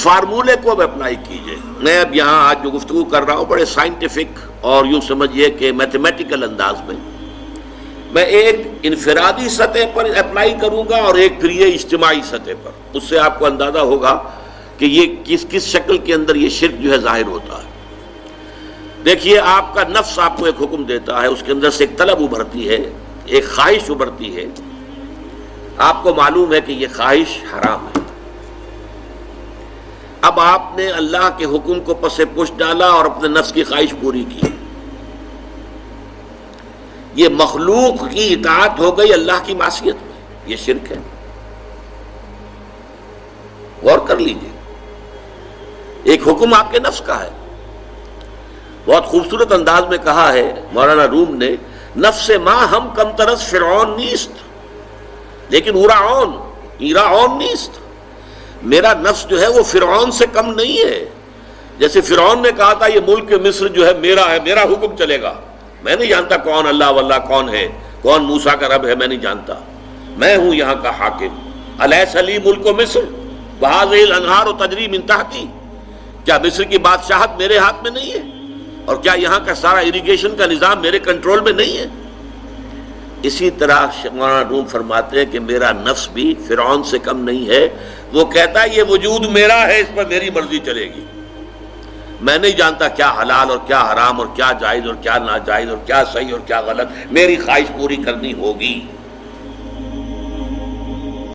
فارمولے کو اب اپلائی کیجئے. میں اب یہاں آج جو گفتگو کر رہا ہوں بڑے سائنٹیفک اور یوں سمجھیے کہ میتھمیٹیکل انداز میں ایک انفرادی سطح پر اپلائی کروں گا اور ایک پھر یہ اجتماعی سطح پر. اس سے آپ کو اندازہ ہوگا کہ یہ کس شکل کے اندر یہ شرک جو ہے ظاہر ہوتا ہے. دیکھیے آپ کا نفس آپ کو ایک حکم دیتا ہے، اس کے اندر سے ایک طلب ابھرتی ہے، ایک خواہش ابھرتی ہے. آپ کو معلوم ہے کہ یہ خواہش حرام ہے. اب آپ نے اللہ کے حکم کو پس پش ڈالا اور اپنے نفس کی خواہش پوری کی. یہ مخلوق کی اطاعت ہو گئی اللہ کی معصیت میں، یہ شرک ہے. غور کر لیجئے، ایک حکم آپ کے نفس کا ہے. بہت خوبصورت انداز میں کہا ہے مولانا روم نے، نفس ما ہم کم ترس فرعون نیست لیکن ایراعون نیست. میرا نفس جو ہے وہ فرعون سے کم نہیں ہے. جیسے فرعون نے کہا تھا یہ ملک مصر جو ہے میرا حکم چلے گا، میں نہیں جانتا کون اللہ واللہ کون ہے، کون موسیٰ کا رب ہے، میں نہیں جانتا، میں ہوں یہاں کا حاکم. الیس لی ملک مصر وہذہ الانہار تجری من تحتی. کیا مصر کی بادشاہت میرے ہاتھ میں نہیں ہے؟ اور کیا یہاں کا سارا اریگیشن کا نظام میرے کنٹرول میں نہیں ہے؟ اسی طرح مولانا روم فرماتے ہیں کہ میرا نفس بھی فرعون سے کم نہیں ہے. وہ کہتا ہے یہ وجود میرا ہے، اس پر میری مرضی چلے گی. میں نہیں جانتا کیا حلال اور کیا حرام اور کیا جائز اور کیا ناجائز اور کیا صحیح اور کیا غلط، میری خواہش پوری کرنی ہوگی.